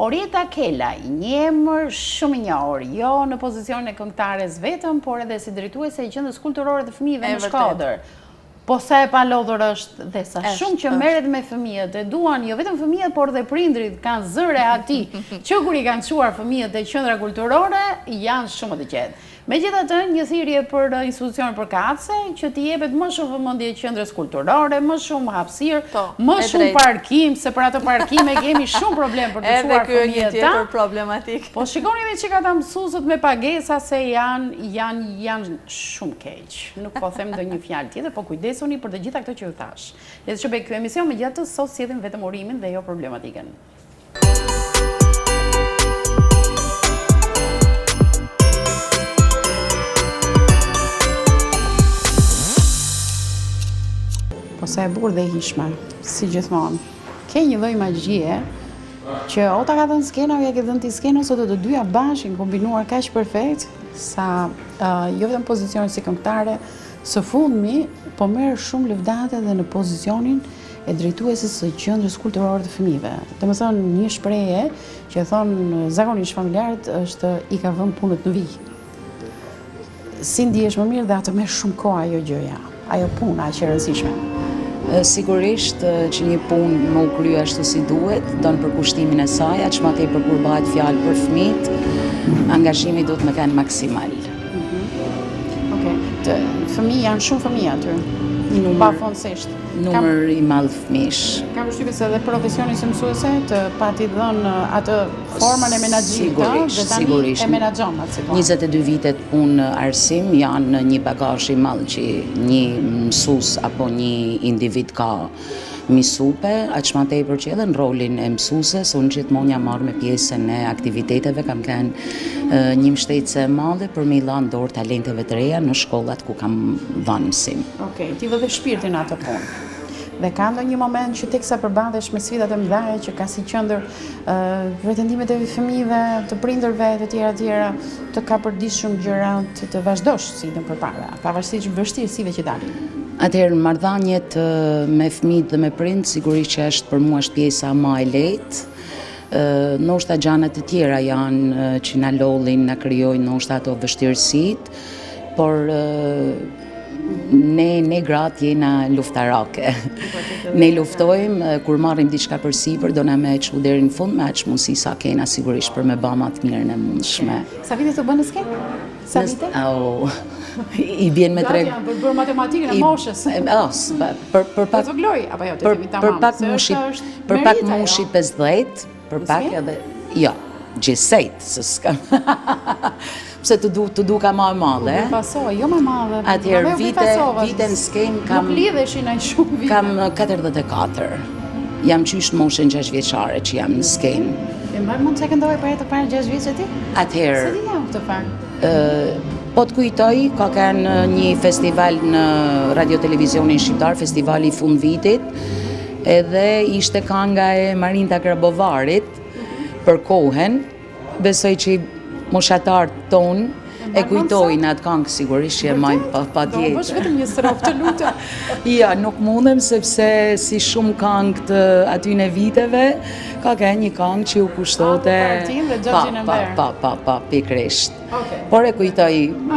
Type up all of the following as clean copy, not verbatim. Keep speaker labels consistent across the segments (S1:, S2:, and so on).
S1: Orieta Kelaj, një emër shumë i njohur, jo në pozicionin e këngëtares vetëm, por edhe si drejtuese e Qendrës Kulturore të Fëmijëve në Shkodër. Po sa e palodhur është dhe sa shumë që merret me fëmijët, e duan jo vetëm fëmijët, por dhe prindrit kanë zëre ati, që kur i kanë çuar fëmijët e Qendra Kulturore, janë shumë të qetë. Megjithatë, një thirrje për institucionet përkatëse që t'i jepet më shumë vëmendje Qendrës Kulturore, më shumë hapësirë, më shumë parkim, se për ato parkime kemi shumë problem për të çuar fëmijët.
S2: Edhe ky është një tjetër problematik.
S1: Po shikoni edhe çka ata mësuesët me pagesa se janë shumë keq. Nuk po them ndonjë fjalë tjetër, po kujdesuni për të gjitha këto që ju thash. Le të shpejt ky emision megjithatë sot sjellim vetëm urimin dhe jo problematikën. Ose e burë dhe hishme, si gjithmonë. Ke një lloj magjie që o ta ka dhënë skena o ja ke dhënë ti skena, ose të dyja bashkë kombinuar kaq perfekt sa jo vetëm pozicionin si këngëtare, së fundmi po merr shumë lëvdate edhe në pozicionin e drejtueses së Qendrës Kulturore të Fëmijëve. Domethënë një shprehje që thon zakonisht familjarët është i ka vënë punët në vijë. Si ndihesh më mirë dhe atë merr shumë kohë ajo gjëja, ajo puna që e rëndësishme.
S3: Sigurisht që një punë më u krye ashtu si duhet, don përkushtimin e saj, aq më tepër kur bëhet fjalë për fëmijët, angazhimi duhet më kenë maksimal.
S1: Okej. Fëmijë janë shumë fëmijë aty. Pafondësisht.
S3: Numër i madh fëmijësh.
S1: Kam përshtypjen se edhe profesioni si mësuese të pati dhënë atë formën e menaxhimit, dhe tani e menaxhon atë situatë.
S3: 22 vitet punë arsim janë një bagazh i madh që një mësues apo një individ ka misupe, aq më tepër që edhe në rolin e mësueses, unë gjithmonë jam marrë me pjesën e aktiviteteve, kam kanë një mbështetje e madhe për me i dhënë dorë talenteve të reja në shkollat ku kam dhënë mësim.
S1: Okej, ti vë dhe shpirtin atë punë. Dhe ka ndonjë moment që teksa përballesh me sfidat e mëdha që ka si qendër pretendimet e fëmijëve, të prindërve të tjera, të ka përditshëm gjëra të vazhdosh si në përpara, pavarësisht vështirësive që dalin.
S3: Atëherë marrëdhëniet me fëmijët dhe me prind sigurisht që është për mua është pjesa më e lehtë. Ndoshta gjanat të tjera janë që na lollin, na krijojnë ndoshta ato vështirësitë, por ne gratë jena luftarake. Ne luftojmë, kur marrim diçka përsipër, do na me çu deri në fund me aq mundësi sa kena sigurisht për me bë më të mirën e mundshme.
S1: Sa vite të bën në skenë? Sa vite?
S3: I bjen me treg.
S1: Për bërë matematikën e moshës.
S3: Për pak
S1: Glori apo jo, të
S3: për pak mushi 50, për pak edhe jo, gjithsejt se s'kam. Pse të duka më e madhe.
S1: Pasoj, jo më madhe.
S3: Atëherë vite në skenë kam.
S1: Nuk lidheshin ai shumë vite.
S3: Kam 44. Jam qysh në moshën 6 vjeçare që jam në skenë.
S1: E mund të këndoj për të parë 6 vjeç ti?
S3: Atëherë.
S1: Se di jam këtë fakt.
S3: Po të kujtoj, ka kanë një festival në radio-televizionin shqiptar, festivali i fund vitit, edhe ishte kënga e Marinta Krabovarit për kohën. Besoj që moshatarët tonë e kujtojnë atë këngë sigurisht që e majnë pa tjetër.
S1: Do bësh vetëm një strof të lutem.
S3: Ja, nuk mundem sepse si shumë këngë të atyne viteve, ka një këngë që u kushtote pa, pikrisht. Por e kujtoj,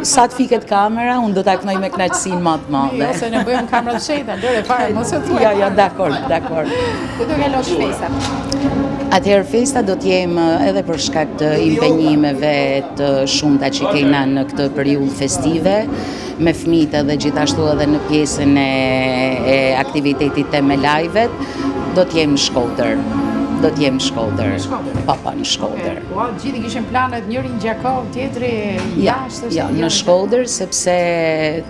S3: sa të fiket kamera, unë do ta kënoj me kënaqësinë më të madhe.
S1: Jo, se ne bëjmë kamera të shejta, lëre fare, mos e thuaj.
S3: Ja, dakor.
S1: Ku do kalosh festat?
S3: Atëherë festa do t'jem edhe për shkak të impenjimeve të shumta që kena në këtë periudhë festive, me fëmijët edhe gjithashtu edhe në pjesën e aktivitetit të me live-et, do t'jem në Shkodër. Në Shkodër. Në Shkodër.
S1: Po, gjithë kishin planet, njëri në Gjakov, tjetri jashtë.
S3: Ja, në Shkodër, sepse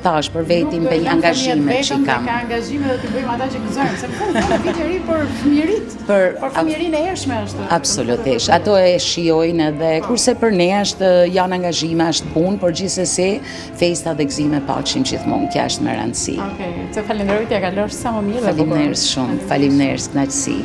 S3: thash për vetim për një angazhime që kam.
S1: Ka angazhime dhe të bëjmë ata që gëzojmë, se në vit e ri për fëmijërit, për fëmijërinë e hershme është.
S3: Absolutisht, ato e shijojnë edhe, kurse për ne janë angazhime, është punë, por gjithsesi festa dhe gëzime paqim gjithmonë, kja është me rëndësi.
S1: Okej, të falenderoj t'ja kalosh sa më mirë dhe bukur.
S3: Faleminderit shumë, faleminderit, kënaqësi.